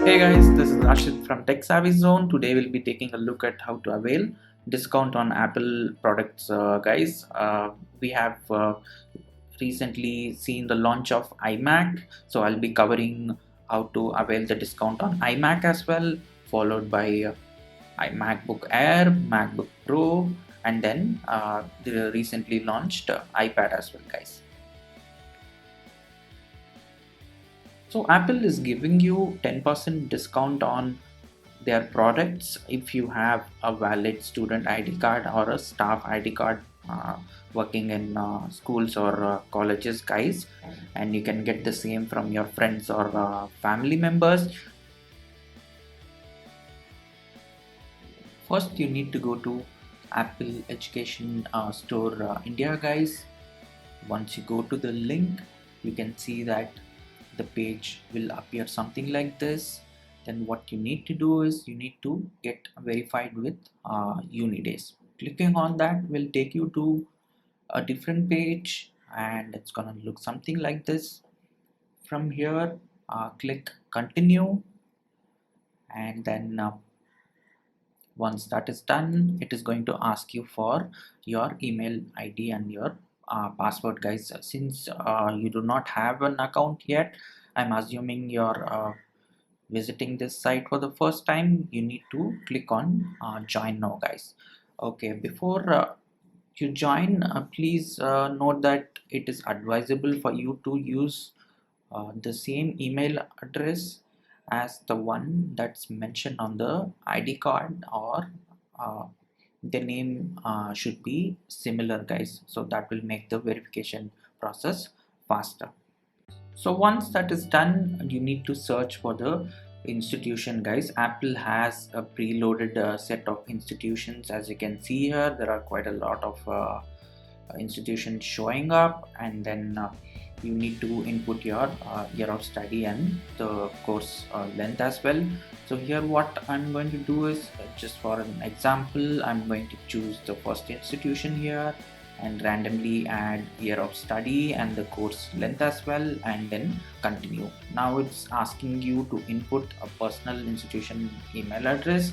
Hey guys, this is Rashid from Tech Savvy Zone. Today we'll be taking a look at how to avail discount on Apple products, guys. We have recently seen the launch of iMac, so I'll be covering how to avail the discount on iMac as well, followed by MacBook Air, MacBook Pro, and then the recently launched iPad as well, guys. So Apple is giving you 10% discount on their products if you have a valid student ID card or a staff ID card working in schools or colleges, guys, and you can get the same from your friends or family members. First, you need to go to Apple Education Store India, guys. Once you go to the link, you can see that the page will appear something like this. Then what you need to do is you need to get verified with Unidays. Clicking on that will take you to a different page, and it's gonna look something like this. From here, click continue, and then once that is done, it is going to ask you for your email ID and your password, guys. Since you do not have an account yet, I'm assuming you're visiting this site for the first time. You need to click on join now, guys. Okay, before you join, please note that it is advisable for you to use the same email address as the one that's mentioned on the ID card, or uh, the name should be similar, guys, so that will make the verification process faster. So once that is done, you need to search for the institution, guys. Apple has a preloaded set of institutions. As you can see here, there are quite a lot of institutions showing up, and then you need to input your year of study and the course length as well. So here what I'm going to do is, just for an example, I'm going to choose the first institution here and randomly add year of study and the course length as well, and then continue. Now it's asking you to input a personal institution email address.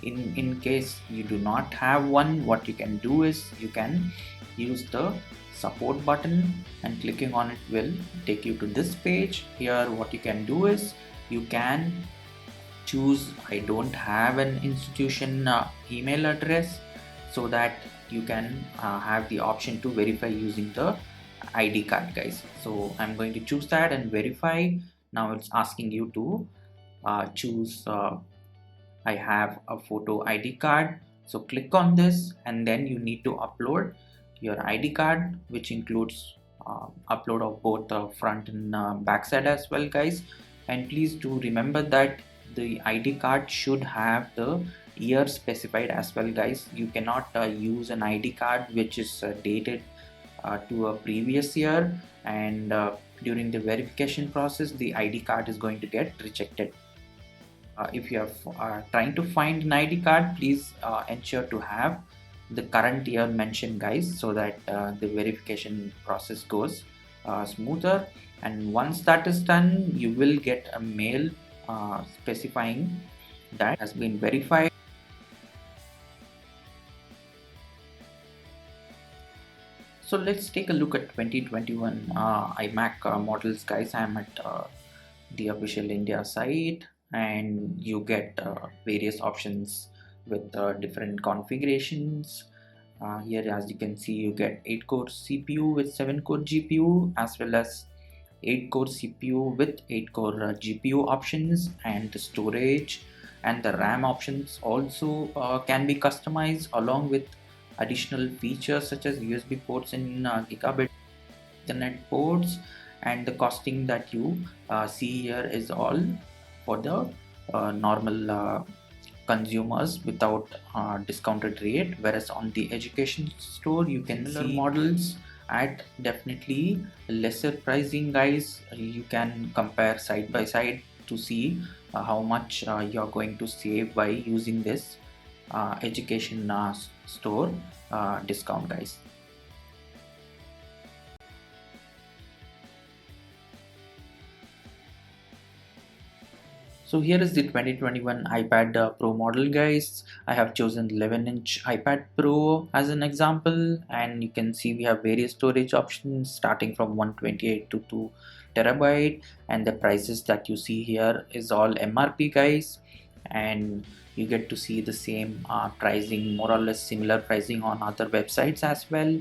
In case you do not have one, what you can do is you can use the support button, and clicking on it will take you to this page. Here what you can do is you can choose I don't have an institution email address, so that you can have the option to verify using the ID card, guys. So I'm going to choose that and verify. Now it's asking you to choose I have a photo ID card, so click on this, and then you need to upload your ID card, which includes upload of both the front and back side as well, guys. And please do remember that the ID card should have the year specified as well, guys. You cannot use an ID card which is dated to a previous year, and during the verification process the ID card is going to get rejected. If you are trying to find an ID card, please ensure to have the current year mentioned, guys, so that the verification process goes smoother. And once that is done, you will get a mail specifying that has been verified. So let's take a look at 2021 iMac models, guys. I'm at the official India site, and you get various options with different configurations. Here, as you can see, you get 8 core CPU with 7 core GPU, as well as 8 core CPU with 8 core GPU options, and the storage and the RAM options also can be customized, along with additional features such as USB ports and gigabit Ethernet ports. And the costing that you see here is all for the normal consumers without discounted rate, whereas on the education store you can see models at definitely lesser pricing, guys. You can compare side by side to see how much you're going to save by using this education store discount, guys. So here is the 2021 iPad Pro model, guys. I have chosen 11-inch iPad Pro as an example, and you can see we have various storage options starting from 128 to 2 terabyte, and the prices that you see here is all MRP, guys, and you get to see the same pricing, more or less similar pricing on other websites as well.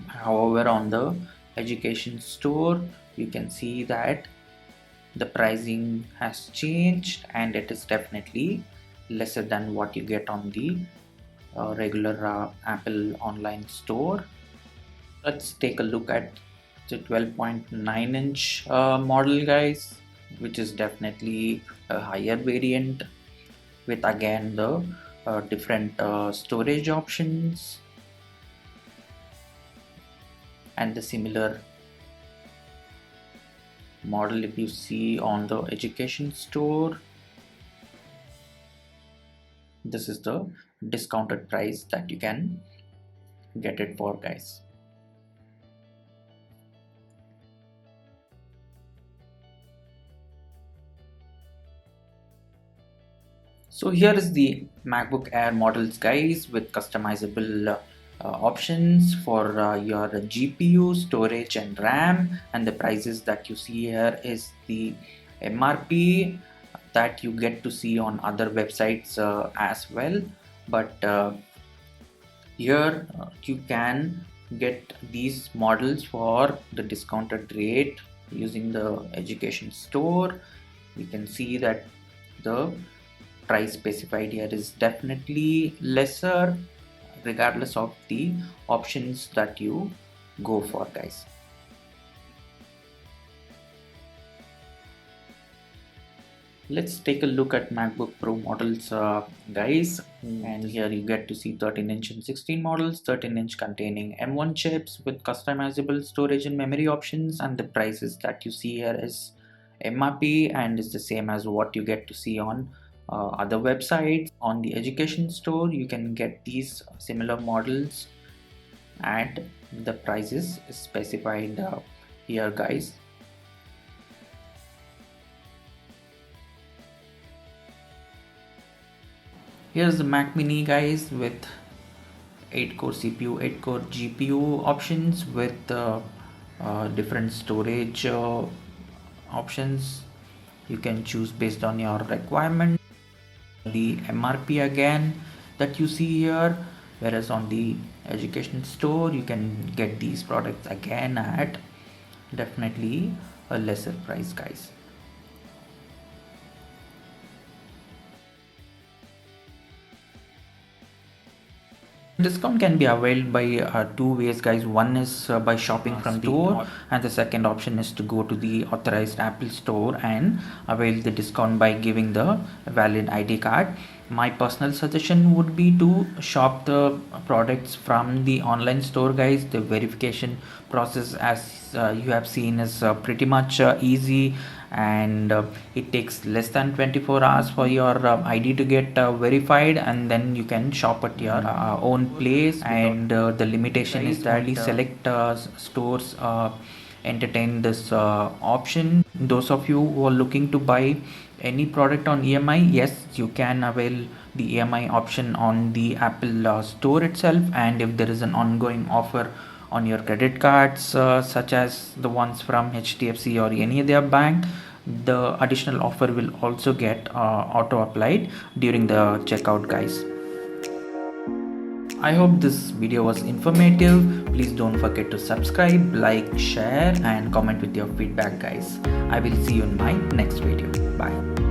However, on the education store, you can see that the pricing has changed and it is definitely lesser than what you get on the regular Apple online store. Let's take a look at the 12.9-inch model, guys, which is definitely a higher variant with again the different storage options and the similar model if you see on the education store. This is the discounted price that you can get it for, guys. So here is the MacBook Air models, guys, with customizable options for your GPU, storage and RAM, and the prices that you see here is the MRP that you get to see on other websites as well, but here you can get these models for the discounted rate using the education store. You can see that the price specified here is definitely lesser regardless of the options that you go for, guys. Let's take a look at MacBook Pro models, guys, and here you get to see 13-inch and 16 models. 13-inch containing M1 chips with customizable storage and memory options, and the prices that you see here is MRP and is the same as what you get to see on other websites. On the education store, you can get these similar models and the prices specified here, guys. Here's the Mac Mini, guys, with 8-core CPU, 8-core GPU options with different storage options. You can choose based on your requirement. The MRP again that you see here, whereas on the education store you can get these products again at definitely a lesser price, guys. Discount can be availed by two ways, guys. One is by shopping from the store, and the second option is to go to the authorized Apple store and avail the discount by giving the valid ID card. My personal suggestion would be to shop the products from the online store, guys. The verification process, as you have seen, is pretty much easy, and it takes less than 24 hours for your ID to get verified, and then you can shop at your own place. And the limitation is that only select stores entertain this option. Those of you who are looking to buy any product on EMI, yes, you can avail the EMI option on the Apple store itself, and if there is an ongoing offer on your credit cards such as the ones from HDFC or any other bank, the additional offer will also get auto applied during the checkout, guys. I hope this video was informative. Please don't forget to subscribe, like, share and comment with your feedback, guys. I will see you in my next video. Bye.